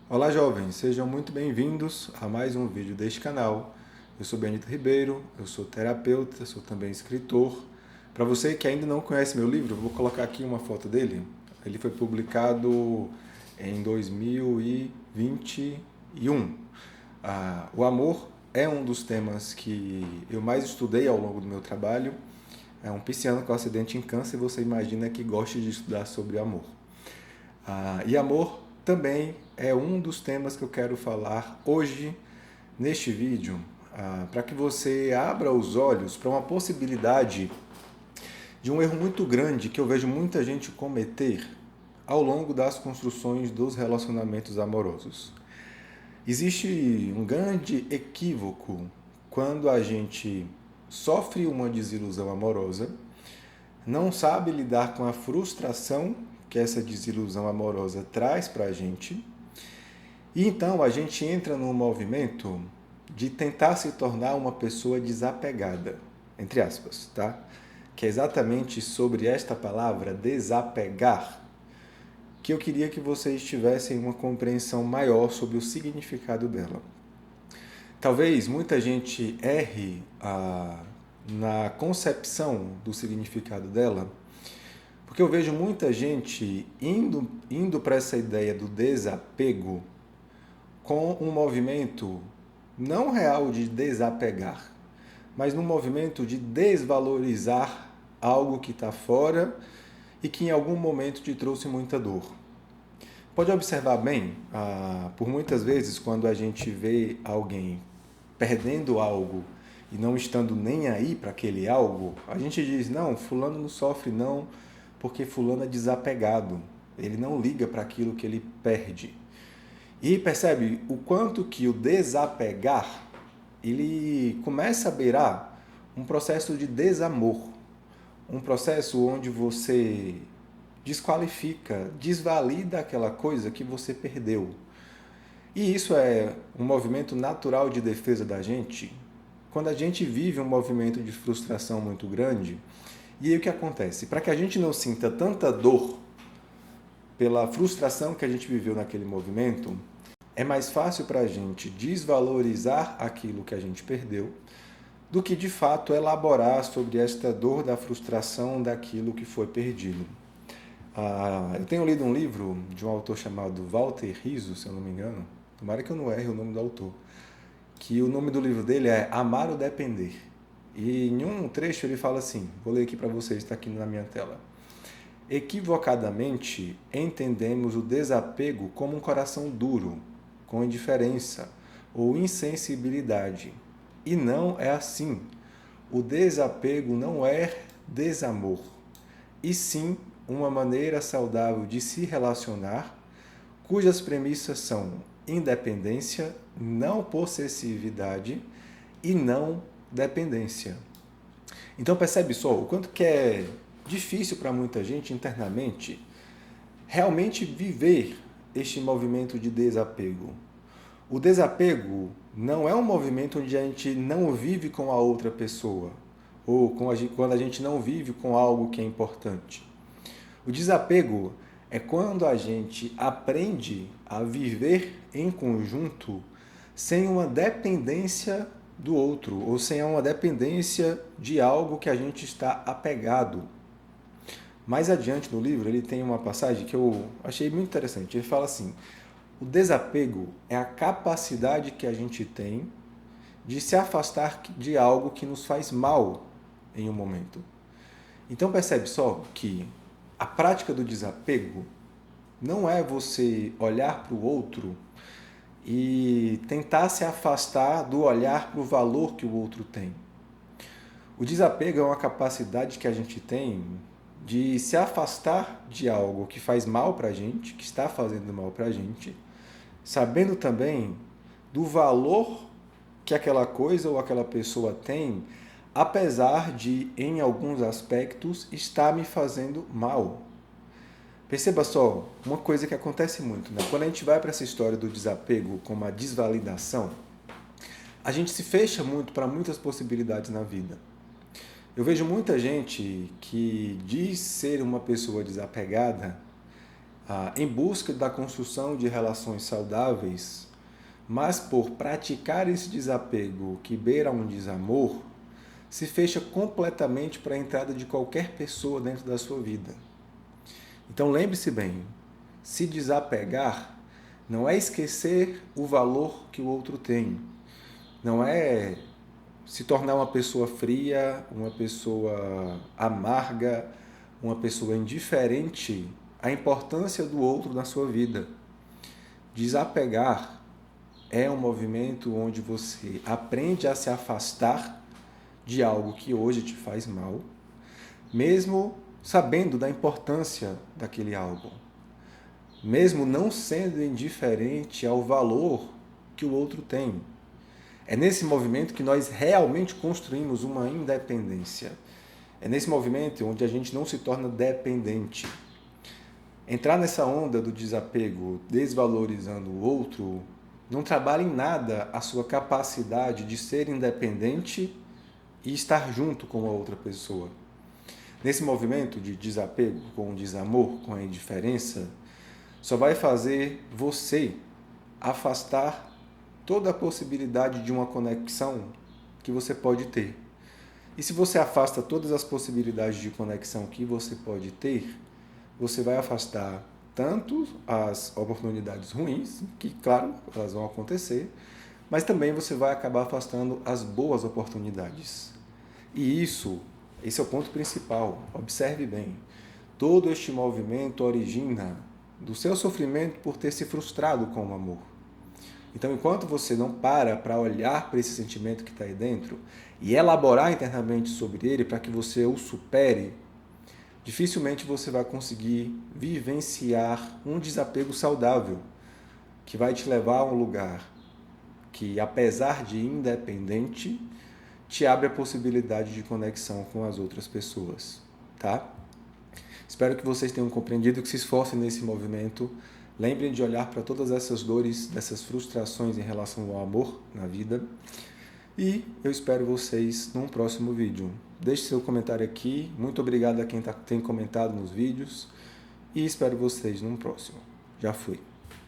Olá, jovens, sejam muito bem-vindos a mais um vídeo deste canal. Eu sou Benito Ribeiro, eu sou terapeuta, sou também escritor. Para você que ainda não conhece meu livro, eu vou colocar aqui uma foto dele. Ele foi publicado em 2021. O amor é um dos temas que eu mais estudei ao longo do meu trabalho. É um pisciano com acidente em câncer, você imagina que goste de estudar sobre amor. E amor também é um dos temas que eu quero falar hoje neste vídeo, para que você abra os olhos para uma possibilidade de um erro muito grande que eu vejo muita gente cometer ao longo das construções dos relacionamentos amorosos. Existe um grande equívoco quando a gente sofre uma desilusão amorosa, não sabe lidar com a frustração que essa desilusão amorosa traz para a gente, e então a gente entra num movimento de tentar se tornar uma pessoa desapegada, entre aspas, tá? Que é exatamente sobre esta palavra, desapegar, que eu queria que vocês tivessem uma compreensão maior sobre o significado dela. Talvez muita gente erre na concepção do significado dela, porque eu vejo muita gente indo para essa ideia do desapego com um movimento não real de desapegar, mas num movimento de desvalorizar algo que está fora e que em algum momento te trouxe muita dor. Pode observar bem, por muitas vezes, quando a gente vê alguém perdendo algo e não estando nem aí para aquele algo, a gente diz, não, fulano não sofre não, porque fulano é desapegado, ele não liga para aquilo que ele perde. E percebe o quanto que o desapegar, ele começa a beirar um processo de desamor, um processo onde você desqualifica, desvalida aquela coisa que você perdeu. E isso é um movimento natural de defesa da gente, quando a gente vive um movimento de frustração muito grande. E aí o que acontece? Para que a gente não sinta tanta dor pela frustração que a gente viveu naquele movimento, é mais fácil para a gente desvalorizar aquilo que a gente perdeu do que de fato elaborar sobre esta dor da frustração daquilo que foi perdido. Eu tenho lido um livro de um autor chamado Walter Rizzo, se eu não me engano, tomara que eu não erre o nome do autor, que o nome do livro dele é Amar ou Depender. E em um trecho ele fala assim, vou ler aqui para vocês, está aqui na minha tela. Equivocadamente, entendemos o desapego como um coração duro, com indiferença ou insensibilidade. E não é assim. O desapego não é desamor, e sim uma maneira saudável de se relacionar, cujas premissas são independência, não possessividade e não dependência. Então percebe só o quanto que é difícil para muita gente internamente realmente viver este movimento de desapego. O desapego não é um movimento onde a gente não vive com a outra pessoa, ou quando a gente não vive com algo que é importante. O desapego é quando a gente aprende a viver em conjunto sem uma dependência do outro, ou sem uma dependência de algo que a gente está apegado. Mais adiante no livro, ele tem uma passagem que eu achei muito interessante. Ele fala assim, o desapego é a capacidade que a gente tem de se afastar de algo que nos faz mal em um momento. Então percebe só que a prática do desapego não é você olhar para o outro e tentar se afastar do olhar para o valor que o outro tem. O desapego é uma capacidade que a gente tem de se afastar de algo que faz mal para a gente, que está fazendo mal para a gente, sabendo também do valor que aquela coisa ou aquela pessoa tem, apesar de, em alguns aspectos, estar me fazendo mal. Perceba só, uma coisa que acontece muito, né? Quando a gente vai para essa história do desapego como a desvalidação, a gente se fecha muito para muitas possibilidades na vida. Eu vejo muita gente que diz ser uma pessoa desapegada, em busca da construção de relações saudáveis, mas por praticar esse desapego que beira um desamor, se fecha completamente para a entrada de qualquer pessoa dentro da sua vida. Então lembre-se bem, se desapegar não é esquecer o valor que o outro tem, não é se tornar uma pessoa fria, uma pessoa amarga, uma pessoa indiferente à importância do outro na sua vida. Desapegar é um movimento onde você aprende a se afastar de algo que hoje te faz mal, mesmo sabendo da importância daquele algo, mesmo não sendo indiferente ao valor que o outro tem. É nesse movimento que nós realmente construímos uma independência. É nesse movimento onde a gente não se torna dependente. Entrar nessa onda do desapego, desvalorizando o outro, não trabalha em nada a sua capacidade de ser independente e estar junto com a outra pessoa. Nesse movimento de desapego com o desamor, com a indiferença, só vai fazer você afastar toda a possibilidade de uma conexão que você pode ter. E se você afasta todas as possibilidades de conexão que você pode ter, você vai afastar tanto as oportunidades ruins, que claro, elas vão acontecer, mas também você vai acabar afastando as boas oportunidades. E esse é o ponto principal. Observe bem. Todo este movimento origina do seu sofrimento por ter se frustrado com o amor. Então, enquanto você não para olhar para esse sentimento que está aí dentro e elaborar internamente sobre ele para que você o supere, dificilmente você vai conseguir vivenciar um desapego saudável que vai te levar a um lugar que, apesar de independente, te abre a possibilidade de conexão com as outras pessoas, tá? Espero que vocês tenham compreendido, que se esforcem nesse movimento. Lembrem de olhar para todas essas dores, dessas frustrações em relação ao amor na vida. E eu espero vocês num próximo vídeo. Deixe seu comentário aqui. Muito obrigado a quem tem comentado nos vídeos. E espero vocês num próximo. Já fui.